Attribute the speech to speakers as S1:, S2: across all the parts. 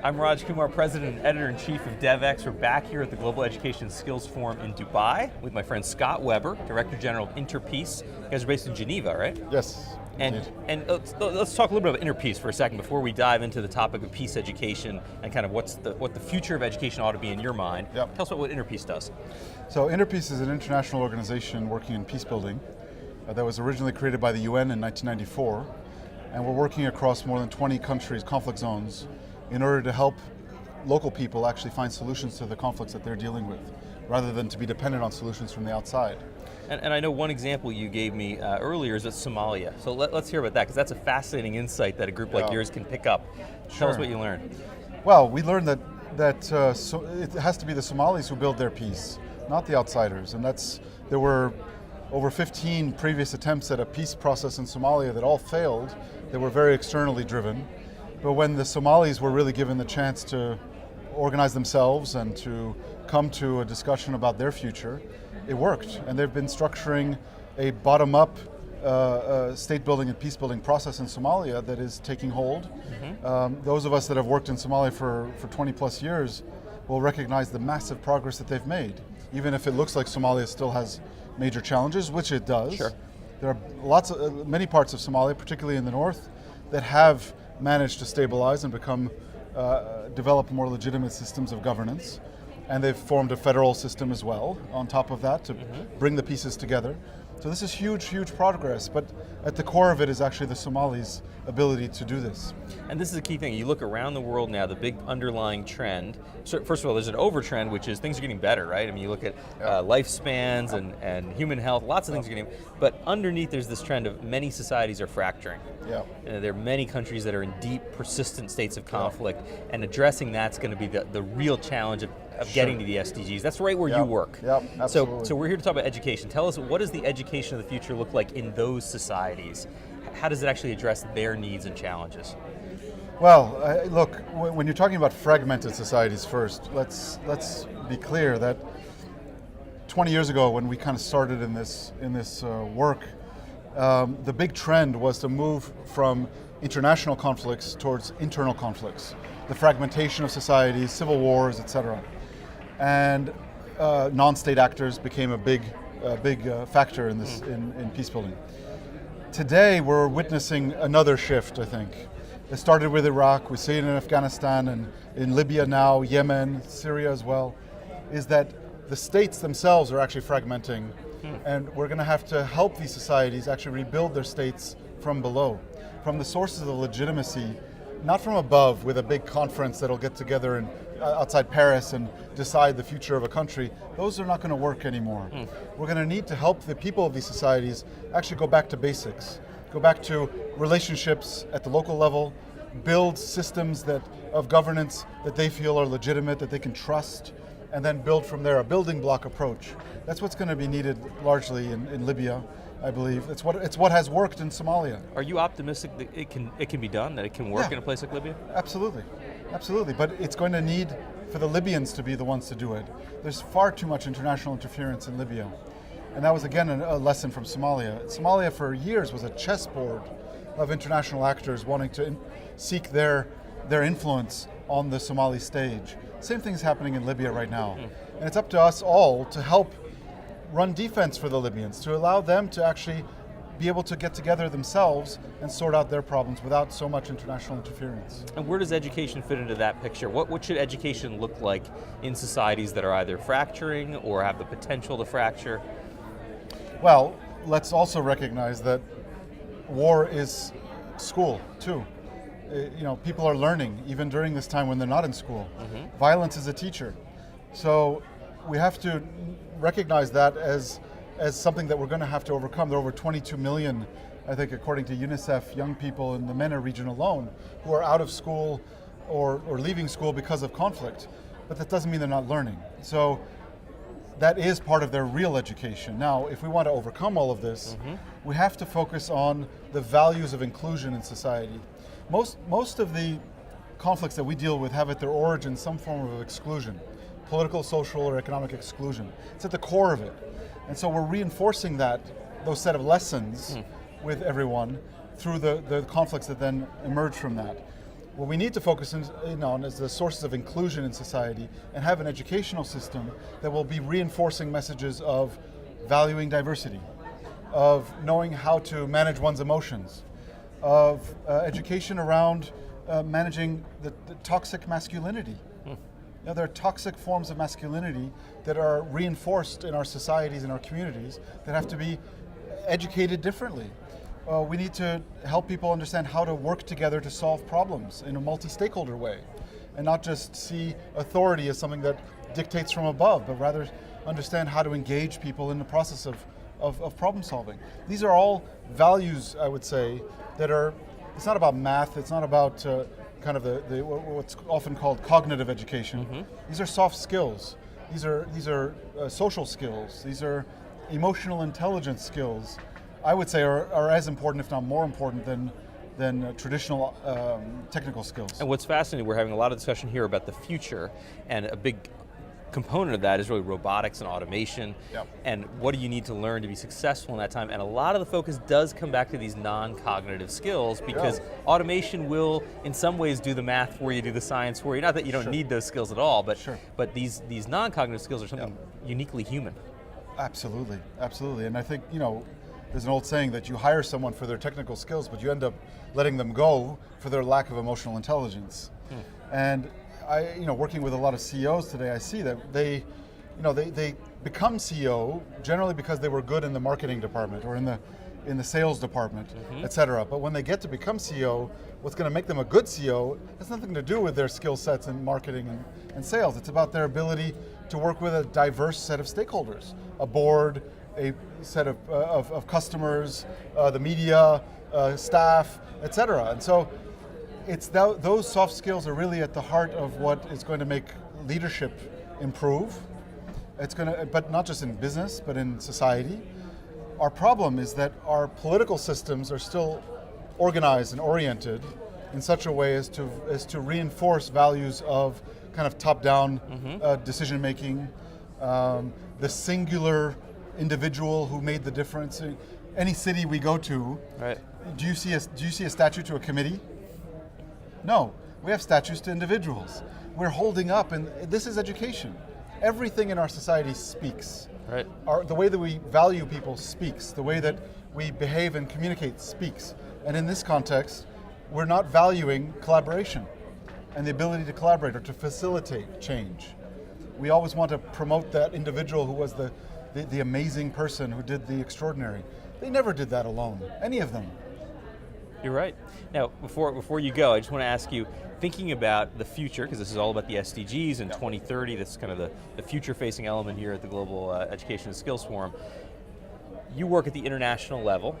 S1: I'm Raj Kumar, President and Editor-in-Chief of Devex. We're back here at the Global Education Skills Forum in Dubai with my friend Scott Weber, Director General of Interpeace. You guys are based in Geneva, right?
S2: Yes.
S1: And let's talk a little bit about Interpeace for a second before we dive into the topic of peace education and kind of what the future of education ought to be in your mind.
S2: Yep.
S1: Tell us what Interpeace does.
S2: So Interpeace is an international organization working in peace building that was originally created by the UN in 1994. And we're working across more than 20 countries, conflict zones, in order to help local people actually find solutions to the conflicts that they're dealing with, rather than to be dependent on solutions from the outside.
S1: And I know one example you gave me earlier is at Somalia. So let's hear about that, because that's a fascinating insight that a group like yours can pick up.
S2: Sure.
S1: Tell us what you learned.
S2: Well, we learned that it has to be the Somalis who build their peace, not the outsiders. And there were over 15 previous attempts at a peace process in Somalia that all failed. They were very externally driven. But when the Somalis were really given the chance to organize themselves and to come to a discussion about their future, it worked. And they've been structuring a bottom-up state building and peace building process in Somalia that is taking hold. Mm-hmm. Those of us that have worked in Somalia for 20 plus years will recognize the massive progress that they've made. Even if it looks like Somalia still has major challenges, which it does.
S1: Sure.
S2: There are many parts of Somalia, particularly in the north, that have managed to stabilize and develop more legitimate systems of governance. And they've formed a federal system as well on top of that to bring the pieces together. So this is huge, huge progress, but at the core of it is actually the Somalis' ability to do this.
S1: And this is a key thing. You look around the world now, the big underlying trend, so first of all, there's an overtrend, which is things are getting better, right? I mean, you look at lifespans and human health, lots of things are getting, but underneath there's this trend of many societies are fracturing.
S2: Yeah.
S1: There are many countries that are in deep, persistent states of conflict, and addressing that's going to be the real challenge of getting to the SDGs. That's right where you work.
S2: Yep, absolutely.
S1: So we're here to talk about education. Tell us, what does the education of the future look like in those societies? How does it actually address their needs and challenges?
S2: Well, look, when you're talking about fragmented societies first, let's be clear that 20 years ago when we kind of started in this work, the big trend was to move from international conflicts towards internal conflicts, the fragmentation of societies, civil wars, etc. And non-state actors became a big factor in this in peace building. Today we're witnessing another shift, I think. It started with Iraq, we see it in Afghanistan and in Libya now, Yemen, Syria as well, is that the states themselves are actually fragmenting, and we're going to have to help these societies actually rebuild their states from below, from the sources of legitimacy, not from above with a big conference that'll get together outside Paris and decide the future of a country. Those are not going to work anymore. We're going to need to help the people of these societies actually go back to basics, go back to relationships at the local level, build systems of governance that they feel are legitimate, that they can trust, and then build from there, a building block approach. That's what's going to be needed largely in Libya, I believe. It's what has worked in Somalia.
S1: Are you optimistic that it can be done, that it can work in a place like Libya?
S2: Absolutely, absolutely. But it's going to need for the Libyans to be the ones to do it. There's far too much international interference in Libya. And that was again a lesson from Somalia. Somalia for years was a chessboard of international actors wanting to seek their influence on the Somali stage. Same thing's happening in Libya right now. And it's up to us all to help run defense for the Libyans, to allow them to actually be able to get together themselves and sort out their problems without so much international interference.
S1: And where does education fit into that picture? What should education look like in societies that are either fracturing or have the potential to fracture?
S2: Well, let's also recognize that war is school too. People are learning even during this time when they're not in school. Violence is a teacher. So we have to recognize that as something that we're going to have to overcome. There are over 22 million, I think, according to UNICEF, young people in the MENA region alone who are out of school or leaving school because of conflict. But that doesn't mean they're not learning. So that is part of their real education. Now, if we want to overcome all of this, we have to focus on the values of inclusion in society. Most of the conflicts that we deal with have at their origin some form of exclusion, political, social, or economic exclusion. It's at the core of it. And so we're reinforcing those set of lessons with everyone through the conflicts that then emerge from that. What we need to focus in on is the sources of inclusion in society and have an educational system that will be reinforcing messages of valuing diversity, of knowing how to manage one's emotions, of education around managing the toxic masculinity. You know, there are toxic forms of masculinity that are reinforced in our societies and our communities that have to be educated differently. We need to help people understand how to work together to solve problems in a multi-stakeholder way, and not just see authority as something that dictates from above, but rather understand how to engage people in the process of problem solving. These are all values, I would say, that are, it's not about math, it's not about kind of what's often called cognitive education. These are soft skills. These are social skills. These are emotional intelligence skills. I would say are as important, if not more important, than traditional technical skills.
S1: And what's fascinating, we're having a lot of discussion here about the future, and a big component of that is really robotics and automation.
S2: Yep.
S1: And what do you need to learn to be successful in that time? And a lot of the focus does come back to these non-cognitive skills, because automation will, in some ways, do the math for you, do the science for you. Not that you don't need those skills at all, but but these non-cognitive skills are something uniquely human.
S2: Absolutely, absolutely. And I think, you know, there's an old saying that you hire someone for their technical skills, but you end up letting them go for their lack of emotional intelligence. And I, you know, working with a lot of CEOs today, I see that they become CEO generally because they were good in the marketing department or in the sales department, etc. But when they get to become CEO, what's going to make them a good CEO has nothing to do with their skill sets in marketing and sales. It's about their ability to work with a diverse set of stakeholders, a board, a set of customers, the media, staff, etc. And so it's those soft skills are really at the heart of what is going to make leadership improve. It's going to, but not just in business, but in society. Our problem is that our political systems are still organized and oriented in such a way as to reinforce values of kind of top-down decision making, the singular individual who made the difference. Any city we go to, do you see a statue to a committee? No, we have statues to individuals. We're holding up, and this is education. Everything in our society speaks. The way that we value people speaks. The way that we behave and communicate speaks. And in this context, we're not valuing collaboration and the ability to collaborate or to facilitate change. We always want to promote that individual who was the amazing person who did the extraordinary. They never did that alone, any of them.
S1: You're right. Now, before you go, I just want to ask you, thinking about the future, because this is all about the SDGs and 2030, that's kind of the future-facing element here at the Global Education and Skills Forum. You work at the international level.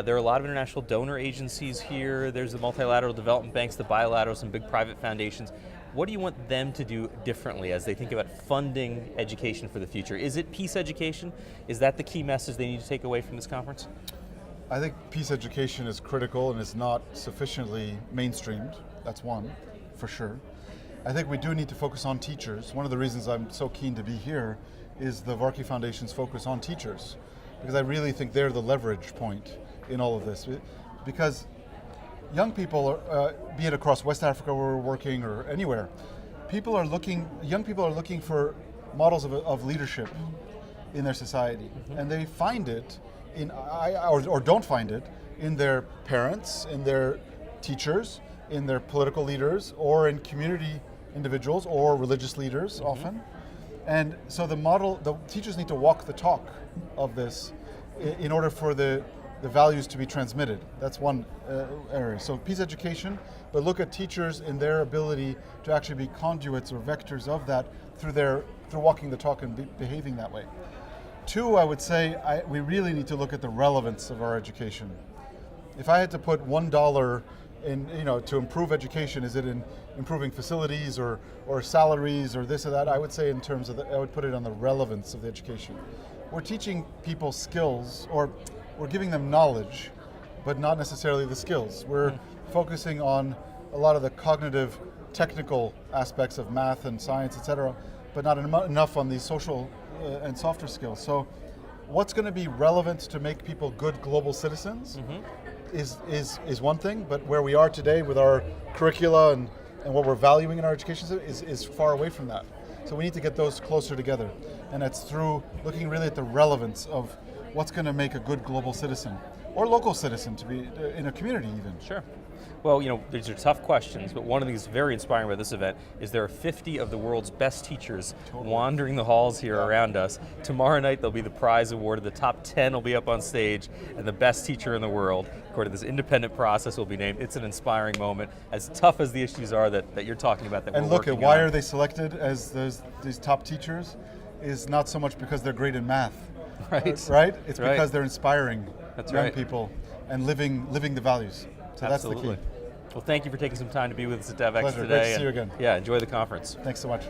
S1: There are a lot of international donor agencies here. There's the multilateral development banks, the bilateral, some big private foundations. What do you want them to do differently as they think about funding education for the future? Is it peace education? Is that the key message they need to take away from this conference?
S2: I think peace education is critical and is not sufficiently mainstreamed. That's one, for sure. I think we do need to focus on teachers. One of the reasons I'm so keen to be here is the Varkey Foundation's focus on teachers, because I really think they're the leverage point in all of this. Because young people, be it across West Africa where we're working or anywhere, young people are looking for models of leadership in their society, and they find it or don't find it in their parents, in their teachers, in their political leaders, or in community individuals or religious leaders often. And so the teachers need to walk the talk of this in order for the values to be transmitted. That's one area. So peace education, but look at teachers in their ability to actually be conduits or vectors of that through walking the talk and behaving that way. Two, I would say we really need to look at the relevance of our education. If I had to put $1 in, to improve education, is it in improving facilities or salaries or this or that? I would say I would put it on the relevance of the education. We're teaching people skills, or we're giving them knowledge, but not necessarily the skills. We're focusing on a lot of the cognitive, technical aspects of math and science, etc., but not enough on these social and softer skills. So what's going to be relevant to make people good global citizens is one thing, but where we are today with our curricula and what we're valuing in our education system is far away from that. So we need to get those closer together. And that's through looking really at the relevance of what's going to make a good global citizen or local citizen to be in a community even.
S1: Sure. Well, these are tough questions, but one of the things that's very inspiring about this event is there are 50 of the world's best teachers wandering the halls here around us. Tomorrow night there'll be the prize awarded, the top 10 will be up on stage, and the best teacher in the world, according to this independent process, will be named. It's an inspiring moment, as tough as the issues are that you're talking about that
S2: and
S1: we're
S2: look
S1: working
S2: at why
S1: on.
S2: are they selected as these top teachers is not so much because they're great in math.
S1: Right.
S2: Right? It's
S1: Right.
S2: because they're inspiring
S1: That's
S2: young
S1: right.
S2: people and living the values. So
S1: Absolutely.
S2: that's the key.
S1: Well, thank you for taking some time to be with us at Devex
S2: Pleasure.
S1: today.
S2: Great to see you
S1: and
S2: again.
S1: Yeah, enjoy the conference.
S2: Thanks so much.